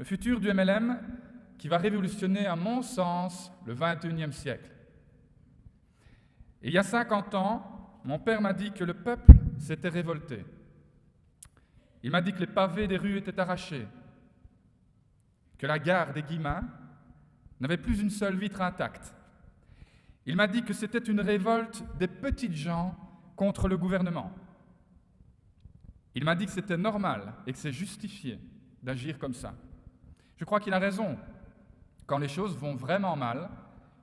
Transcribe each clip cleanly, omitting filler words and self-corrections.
Le futur du MLM qui va révolutionner, à mon sens, le XXIe siècle. Et il y a 50 ans, mon père m'a dit que le peuple s'était révolté. Il m'a dit que les pavés des rues étaient arrachés, que la gare des Guillemins n'avait plus une seule vitre intacte. Il m'a dit que c'était une révolte des petites gens contre le gouvernement. Il m'a dit que c'était normal et que c'est justifié d'agir comme ça. Je crois qu'il a raison. Quand les choses vont vraiment mal,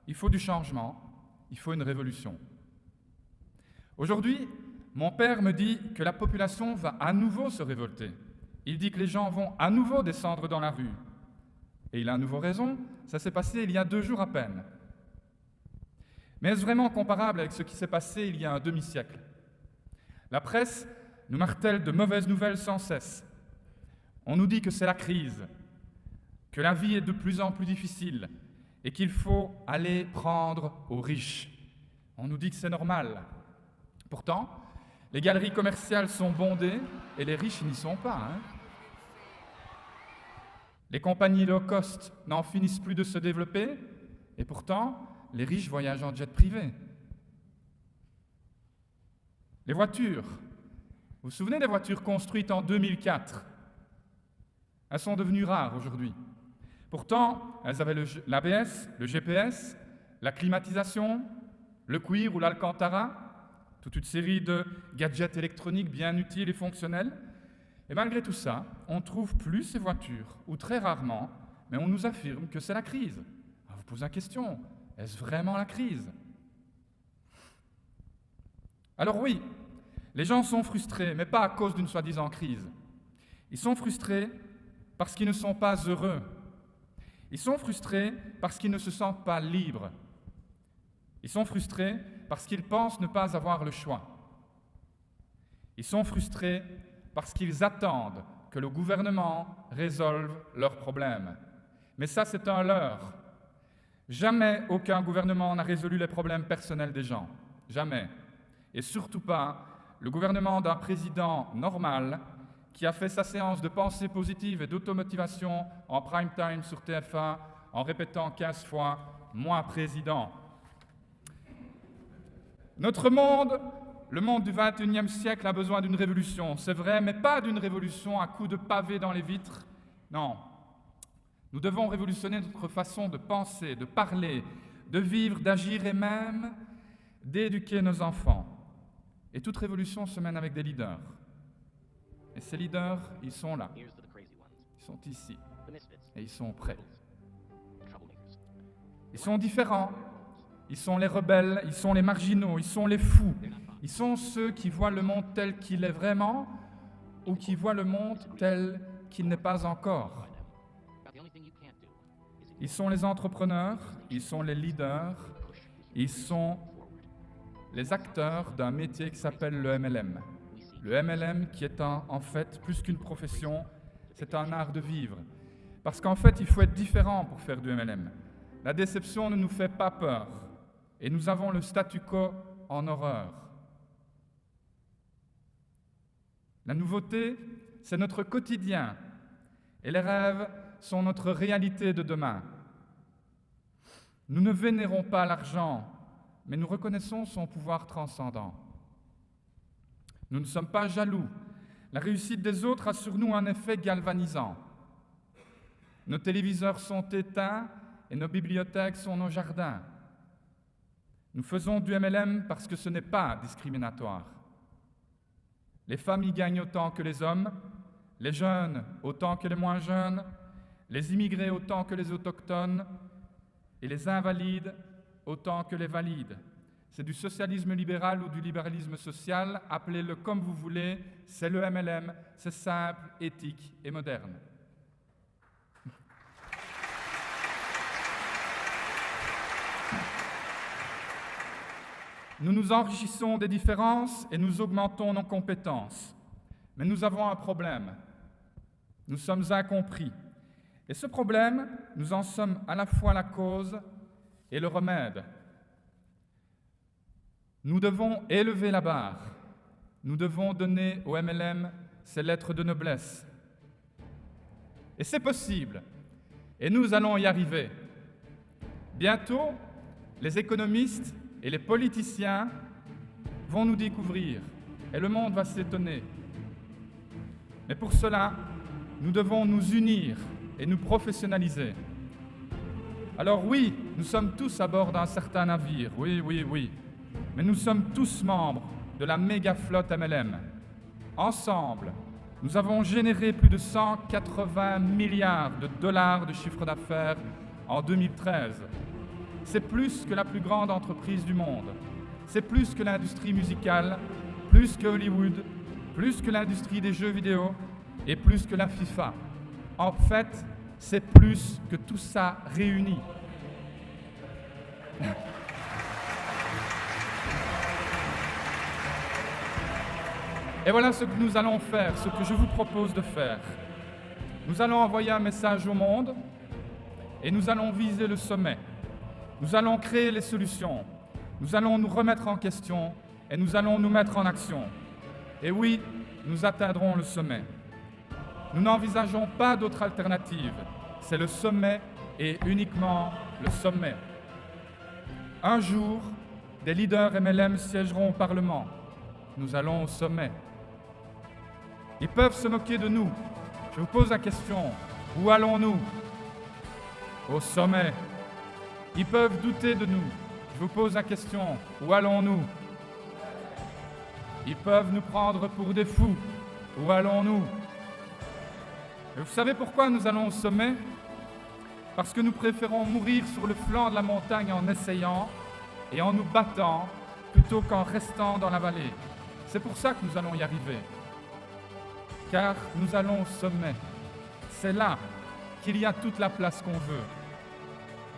il faut du changement, il faut une révolution. Aujourd'hui, mon père me dit que la population va à nouveau se révolter. Il dit que les gens vont à nouveau descendre dans la rue. Et il a à nouveau raison, ça s'est passé il y a 2 jours à peine. Mais est-ce vraiment comparable avec ce qui s'est passé il y a un demi-siècle? La presse nous martèle de mauvaises nouvelles sans cesse. On nous dit que c'est la crise, que la vie est de plus en plus difficile et qu'il faut aller prendre aux riches. On nous dit que c'est normal. Pourtant, les galeries commerciales sont bondées et les riches n'y sont pas. Les compagnies low cost n'en finissent plus de se développer et pourtant, les riches voyagent en jet privé. Les voitures, vous vous souvenez des voitures construites en 2004? Elles sont devenues rares aujourd'hui. Pourtant, elles avaient l'ABS, le GPS, la climatisation, le cuir ou l'alcantara, toute une série de gadgets électroniques bien utiles et fonctionnels. Et malgré tout ça, on ne trouve plus ces voitures, ou très rarement, mais on nous affirme que c'est la crise. Alors, vous posez la question, est-ce vraiment la crise? Alors oui, les gens sont frustrés, mais pas à cause d'une soi-disant crise. Ils sont frustrés parce qu'ils ne sont pas heureux. Ils sont frustrés parce qu'ils ne se sentent pas libres. Ils sont frustrés parce qu'ils pensent ne pas avoir le choix. Ils sont frustrés parce qu'ils attendent que le gouvernement résolve leurs problèmes. Mais ça, c'est un leurre. Jamais aucun gouvernement n'a résolu les problèmes personnels des gens. Jamais. Et surtout pas le gouvernement d'un président normal qui a fait sa séance de pensée positive et d'automotivation en prime time sur TF1 en répétant 15 fois « Moi, président ». Notre monde, le monde du XXIe siècle, a besoin d'une révolution, c'est vrai, mais pas d'une révolution à coups de pavés dans les vitres. Non. Nous devons révolutionner notre façon de penser, de parler, de vivre, d'agir et même d'éduquer nos enfants. Et toute révolution se mène avec des leaders. Et ces leaders, ils sont là. Ils sont ici. Et ils sont prêts. Ils sont différents. Ils sont les rebelles, ils sont les marginaux, ils sont les fous. Ils sont ceux qui voient le monde tel qu'il est vraiment ou qui voient le monde tel qu'il n'est pas encore. Ils sont les entrepreneurs, ils sont les leaders, ils sont les acteurs d'un métier qui s'appelle le MLM. Le MLM qui est en fait plus qu'une profession, c'est un art de vivre. Parce qu'en fait, il faut être différent pour faire du MLM. La déception ne nous fait pas peur. Et nous avons le statu quo en horreur. La nouveauté, c'est notre quotidien. Et les rêves sont notre réalité de demain. Nous ne vénérons pas l'argent, mais nous reconnaissons son pouvoir transcendant. Nous ne sommes pas jaloux. La réussite des autres a sur nous un effet galvanisant. Nos téléviseurs sont éteints et nos bibliothèques sont nos jardins. Nous faisons du MLM parce que ce n'est pas discriminatoire. Les femmes y gagnent autant que les hommes, les jeunes autant que les moins jeunes, les immigrés autant que les autochtones, et les invalides autant que les valides. C'est du socialisme libéral ou du libéralisme social, appelez-le comme vous voulez, c'est le MLM, c'est simple, éthique et moderne. Nous nous enrichissons des différences et nous augmentons nos compétences. Mais nous avons un problème. Nous sommes incompris. Et ce problème, nous en sommes à la fois la cause et le remède. Nous devons élever la barre. Nous devons donner au MLM ses lettres de noblesse. Et c'est possible. Et nous allons y arriver. Bientôt, les économistes et les politiciens vont nous découvrir et le monde va s'étonner. Mais pour cela, nous devons nous unir et nous professionnaliser. Alors oui, nous sommes tous à bord d'un certain navire, oui, mais nous sommes tous membres de la méga flotte MLM. Ensemble, nous avons généré plus de 180 milliards de dollars de chiffre d'affaires en 2013. C'est plus que la plus grande entreprise du monde. C'est plus que l'industrie musicale, plus que Hollywood, plus que l'industrie des jeux vidéo et plus que la FIFA. En fait, c'est plus que tout ça réuni. Et voilà ce que nous allons faire, ce que je vous propose de faire. Nous allons envoyer un message au monde et nous allons viser le sommet. Nous allons créer les solutions. Nous allons nous remettre en question et nous allons nous mettre en action. Et oui, nous atteindrons le sommet. Nous n'envisageons pas d'autre alternative. C'est le sommet et uniquement le sommet. Un jour, des leaders MLM siégeront au Parlement. Nous allons au sommet. Ils peuvent se moquer de nous. Je vous pose la question, où allons-nous? Au sommet. Ils peuvent douter de nous. Je vous pose la question, où allons-nous? Ils peuvent nous prendre pour des fous. Où allons-nous? Et vous savez pourquoi nous allons au sommet? Parce que nous préférons mourir sur le flanc de la montagne en essayant et en nous battant plutôt qu'en restant dans la vallée. C'est pour ça que nous allons y arriver. Car nous allons au sommet. C'est là qu'il y a toute la place qu'on veut.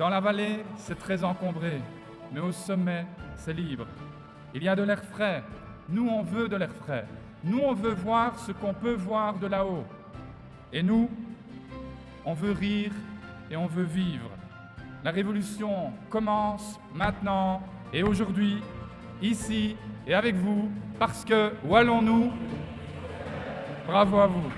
Dans la vallée, c'est très encombré, mais au sommet, c'est libre. Il y a de l'air frais. Nous, on veut de l'air frais. Nous, on veut voir ce qu'on peut voir de là-haut. Et nous, on veut rire et on veut vivre. La révolution commence maintenant et aujourd'hui, ici et avec vous, parce que où allons-nous? Bravo à vous.